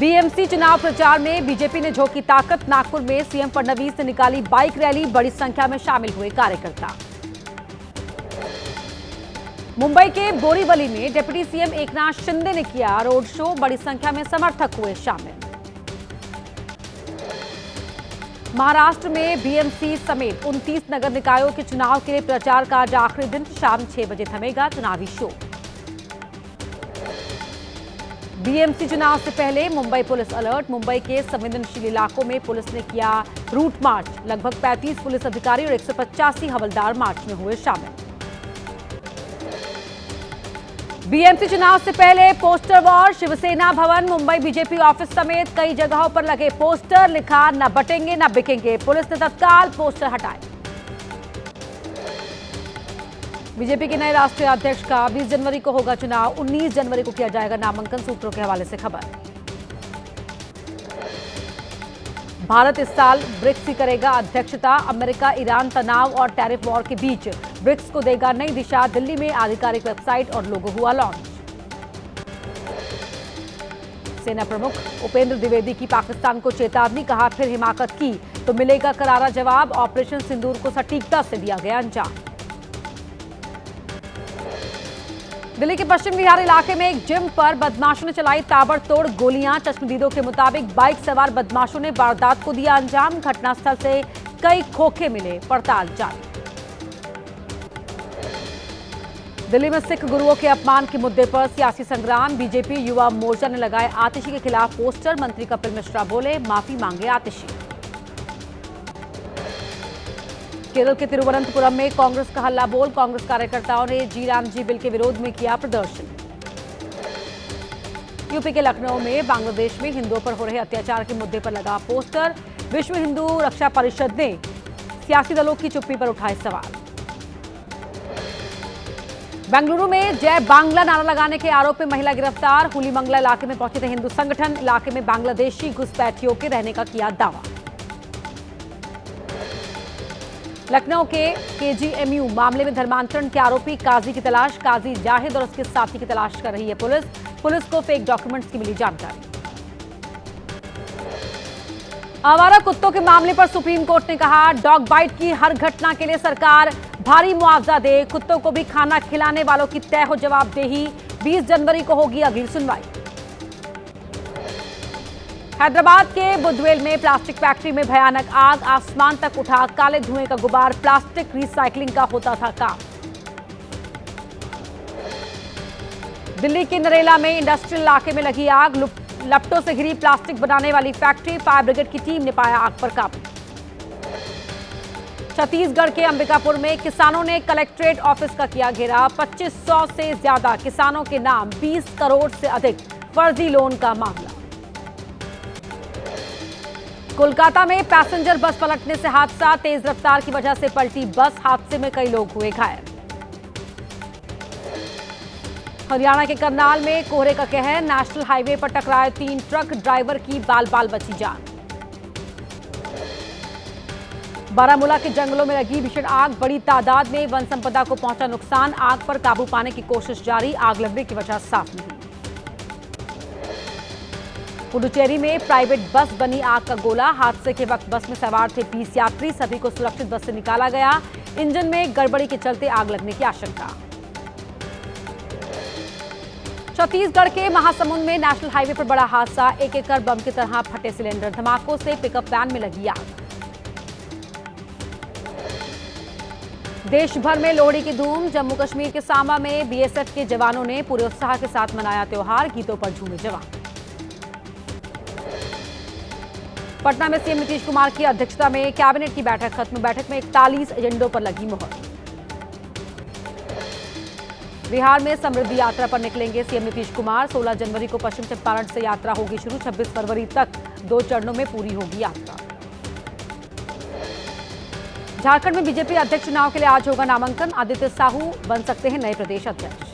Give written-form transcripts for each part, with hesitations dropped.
BMC चुनाव प्रचार में बीजेपी ने झोंकी ताकत। नागपुर में सीएम फडणवीस ने निकाली बाइक रैली, बड़ी संख्या में शामिल हुए कार्यकर्ता। मुंबई के बोरीवली में डिप्टी सीएम एकनाथ शिंदे ने किया रोड शो, बड़ी संख्या में समर्थक हुए शामिल। महाराष्ट्र में बीएमसी समेत 29 नगर निकायों के चुनाव के लिए प्रचार का आज आखिरी दिन। शाम 6 बजे थमेगा चुनावी शो। बीएमसी चुनाव से पहले मुंबई पुलिस अलर्ट। मुंबई के संवेदनशील इलाकों में पुलिस ने किया रूट मार्च। लगभग 35 पुलिस अधिकारी और 185 हवलदार मार्च में हुए शामिल। बीएमसी चुनाव से पहले पोस्टर वॉर। शिवसेना भवन, मुंबई बीजेपी ऑफिस समेत कई जगहों पर लगे पोस्टर। लिखा, न बटेंगे न बिकेंगे। पुलिस ने तत्काल पोस्टर हटाए। बीजेपी के नए राष्ट्रीय अध्यक्ष का 20 जनवरी को होगा चुनाव। 19 जनवरी को किया जाएगा नामांकन, सूत्रों के हवाले से खबर। भारत इस साल ब्रिक्स की करेगा अध्यक्षता। अमेरिका ईरान तनाव और टैरिफ वॉर के बीच ब्रिक्स को देगा नई दिशा। दिल्ली में आधिकारिक वेबसाइट और लोगो हुआ लॉन्च। सेना प्रमुख उपेंद्र द्विवेदी की पाकिस्तान को चेतावनी, कहा फिर हिमाकत की तो मिलेगा करारा जवाब। ऑपरेशन सिंदूर को सटीकता से दिया गया अंजाम। दिल्ली के पश्चिम विहार इलाके में एक जिम पर बदमाशों ने चलाई ताबड़तोड़ गोलियां। चश्मदीदों के मुताबिक बाइक सवार बदमाशों ने वारदात को दिया अंजाम। घटनास्थल से कई खोखे मिले, पड़ताल जारी। दिल्ली में सिख गुरुओं के अपमान के मुद्दे पर सियासी संग्राम। बीजेपी युवा मोर्चा ने लगाए आतिशी के खिलाफ पोस्टर। मंत्री कपिल मिश्रा बोले, माफी मांगे आतिशी। केरल के तिरुवनंतपुरम में कांग्रेस का हल्ला बोल। कांग्रेस कार्यकर्ताओं ने जी राम जी बिल के विरोध में किया प्रदर्शन। यूपी के लखनऊ में बांग्लादेश में हिंदुओं पर हो रहे अत्याचार के मुद्दे पर लगा पोस्टर। विश्व हिंदू रक्षा परिषद ने सियासी दलों की चुप्पी पर उठाए सवाल। बेंगलुरु में जय बांग्ला नारा लगाने के आरोप में महिला गिरफ्तार। हुली मंगला इलाके में पहुंचे थे हिंदू संगठन। इलाके में बांग्लादेशी घुसपैठियों के रहने का किया दावा। लखनऊ के केजीएमयू मामले में धर्मांतरण के आरोपी काजी की तलाश। काजी जाहिद और उसके साथी की तलाश कर रही है पुलिस। पुलिस को फेक डॉक्यूमेंट्स की मिली जानकारी। आवारा कुत्तों के मामले पर सुप्रीम कोर्ट ने कहा, डॉग बाइट की हर घटना के लिए सरकार भारी मुआवजा दे। कुत्तों को भी खाना खिलाने वालों की तय हो जवाबदेही। 20 जनवरी को होगी अगली सुनवाई। हैदराबाद के बुधवेल में प्लास्टिक फैक्ट्री में भयानक आग। आसमान तक उठा काले धुएं का गुबार। प्लास्टिक रिसाइकलिंग का होता था काम। दिल्ली के नरेला में इंडस्ट्रियल इलाके में लगी आग। लपटों से घिरी प्लास्टिक बनाने वाली फैक्ट्री। फायर ब्रिगेड की टीम ने पाया आग पर काबू। छत्तीसगढ़ के अंबिकापुर में किसानों ने कलेक्ट्रेट ऑफिस का किया घेराव। 2500 से ज्यादा किसानों के नाम, 20 करोड़ से अधिक फर्जी लोन का मामला। कोलकाता में पैसेंजर बस पलटने से हादसा। तेज रफ्तार की वजह से पलटी बस। हादसे में कई लोग हुए घायल। हरियाणा के करनाल में कोहरे का कहर। नेशनल हाईवे पर टकराए 3 ट्रक। ड्राइवर की बाल बाल बची जान। बारामूला के जंगलों में लगी भीषण आग। बड़ी तादाद में वन संपदा को पहुंचा नुकसान। आग पर काबू पाने की कोशिश जारी। आग लगने की वजह साफ नहीं। पुडुचेरी में प्राइवेट बस बनी आग का गोला। हादसे के वक्त बस में सवार थे 20 यात्री। सभी को सुरक्षित बस से निकाला गया। इंजन में गड़बड़ी के चलते आग लगने की आशंका। छत्तीसगढ़ के महासमुंद में नेशनल हाईवे पर बड़ा हादसा। एक एकड़ बम की तरह फटे सिलेंडर। धमाकों से पिकअप वैन में लगी आग। देश भर में लोहड़ी की धूम। जम्मू कश्मीर के सांबा में बीएसएफ के जवानों ने पूरे उत्साह के साथ मनाया त्योहार। गीतों पर झूमे जवान। पटना में सीएम नीतीश कुमार की अध्यक्षता में कैबिनेट की बैठक खत्म। बैठक में 41 एजेंडों पर लगी मुहर। बिहार में समृद्धि यात्रा पर निकलेंगे सीएम नीतीश कुमार। 16 जनवरी को पश्चिम चंपारण से यात्रा होगी शुरू। 26 फरवरी तक 2 चरणों में पूरी होगी यात्रा। झारखंड में बीजेपी अध्यक्ष चुनाव के लिए आज होगा नामांकन। आदित्य साहू बन सकते हैं नए प्रदेश अध्यक्ष।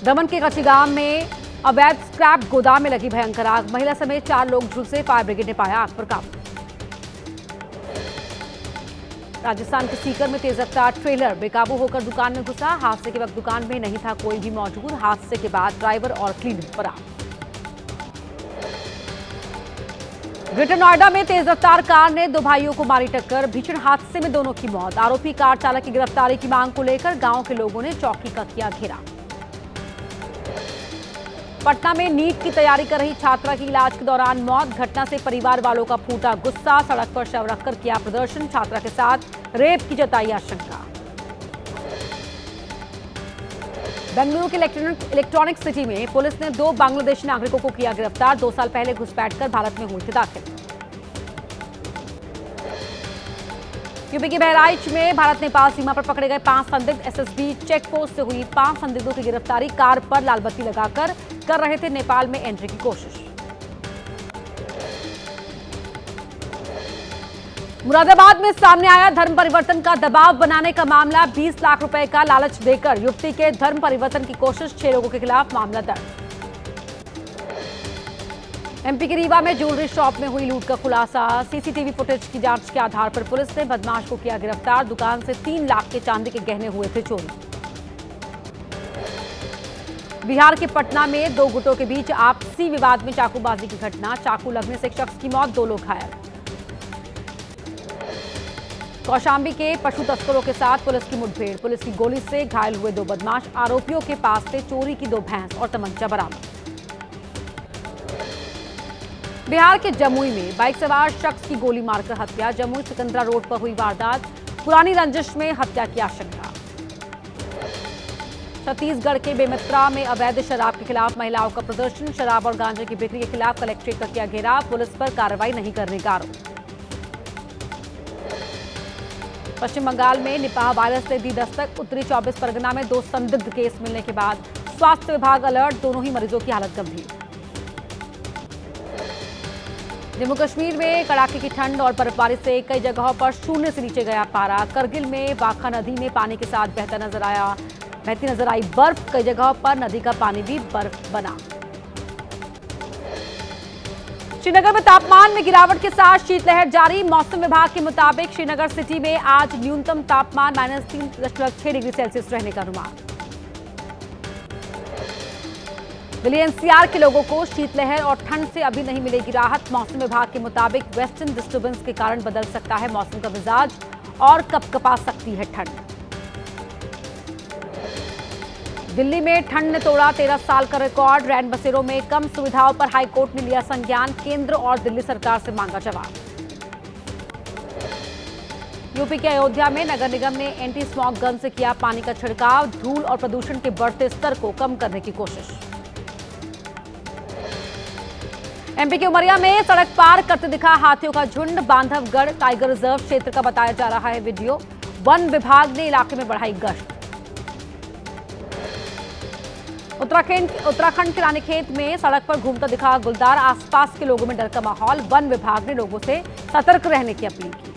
दमन के कचिगांव में अवैध स्क्रैप गोदाम में लगी भयंकर आग। महिला समेत 4 लोग झुलसे। फायर ब्रिगेड ने पाया आग पर काबू। राजस्थान के सीकर में तेज रफ्तार ट्रेलर बेकाबू होकर दुकान में घुसा। हादसे के वक्त दुकान में नहीं था कोई भी मौजूद। हादसे के बाद ड्राइवर और क्लीनर फरार। ग्रेटर नोएडा में तेज रफ्तार कार ने दो भाइयों को मारी टक्कर। भीषण हादसे में दोनों की मौत। आरोपी कार चालक की गिरफ्तारी की मांग को लेकर गांव के लोगों ने चौकी का किया घेराव। पटना में नीट की तैयारी कर रही छात्रा की इलाज के दौरान मौत। घटना से परिवार वालों का फूटा गुस्सा। सड़क पर शव रखकर किया प्रदर्शन। छात्रा के साथ रेप की जताई आशंका। बेंगलुरु के इलेक्ट्रॉनिक सिटी में पुलिस ने दो बांग्लादेशी नागरिकों को किया गिरफ्तार। 2 साल पहले घुसपैठ कर भारत में हुए थे दाखिल। यूपी के बहराइच में भारत नेपाल सीमा पर पकड़े गए 5 संदिग्ध। एसएसबी चेक पोस्ट से हुई 5 संदिग्धों की गिरफ्तारी। कार पर लाल बत्ती लगाकर कर रहे थे नेपाल में एंट्री की कोशिश। मुरादाबाद में सामने आया धर्म परिवर्तन का दबाव बनाने का मामला। 20 लाख रुपए का लालच देकर युवती के धर्म परिवर्तन की कोशिश। 6 लोगों के खिलाफ मामला दर्ज। एमपी के रीवा में ज्वेलरी शॉप में हुई लूट का खुलासा। सीसीटीवी फुटेज की जांच के आधार पर पुलिस ने बदमाश को किया गिरफ्तार। दुकान से 3 लाख के चांदी के गहने हुए थे चोरी। बिहार के पटना में 2 गुटों के बीच आपसी विवाद में चाकूबाजी की घटना। चाकू लगने से एक शख्स की मौत, 2 लोग घायल। कौशाम्बी के पशु तस्करों के साथ पुलिस की मुठभेड़। पुलिस की गोली से घायल हुए 2 बदमाश। आरोपियों के पास से चोरी की 2 भैंस और तमंचा बरामद। बिहार के जमुई में बाइक सवार शख्स की गोली मारकर हत्या। जमुई सिकंदरा रोड पर हुई वारदात। पुरानी रंजिश में हत्या की आशंका। छत्तीसगढ़ के बेमेतरा में अवैध शराब के खिलाफ महिलाओं का प्रदर्शन। शराब और गांजे की बिक्री के खिलाफ कलेक्ट्रेट का किया घेराव। पुलिस पर कार्रवाई नहीं करने का आरोप। पश्चिम बंगाल में निपाह वायरस से दी दस्तक। उत्तरी 24 परगना में 2 संदिग्ध केस मिलने के बाद स्वास्थ्य विभाग अलर्ट। दोनों ही मरीजों की हालत गंभीर। जम्मू कश्मीर में कड़ाके की ठंड और बर्फबारी से कई जगहों पर शून्य से नीचे गया पारा। करगिल में बाखा नदी में पानी के साथ बहती नजर आई बर्फ। कई जगहों पर नदी का पानी भी बर्फ बना। श्रीनगर में तापमान में गिरावट के साथ शीतलहर जारी। मौसम विभाग के मुताबिक श्रीनगर सिटी में आज न्यूनतम तापमान -3.6 डिग्री सेल्सियस रहने का अनुमान। दिल्ली एनसीआर के लोगों को शीतलहर और ठंड से अभी नहीं मिलेगी राहत। मौसम विभाग के मुताबिक वेस्टर्न डिस्टर्बेंस के कारण बदल सकता है मौसम का मिजाज और कपकपा सकती है ठंड। दिल्ली में ठंड ने तोड़ा 13 साल का रिकॉर्ड। रैन बसेरों में कम सुविधाओं पर हाईकोर्ट ने लिया संज्ञान। केंद्र और दिल्ली सरकार से मांगा जवाब। यूपी के अयोध्या में नगर निगम ने एंटी स्मॉग गन से किया पानी का छिड़काव। धूल और प्रदूषण के बढ़ते स्तर को कम करने की कोशिश। एमपी के उमरिया में सड़क पार करते दिखा हाथियों का झुंड। बांधवगढ़ टाइगर रिजर्व क्षेत्र का बताया जा रहा है वीडियो। वन विभाग ने इलाके में बढ़ाई गश्त। उत्तराखंड के रानीखेत में सड़क पर घूमता दिखा गुलदार। आसपास के लोगों में डर का माहौल। वन विभाग ने लोगों से सतर्क रहने की अपील की।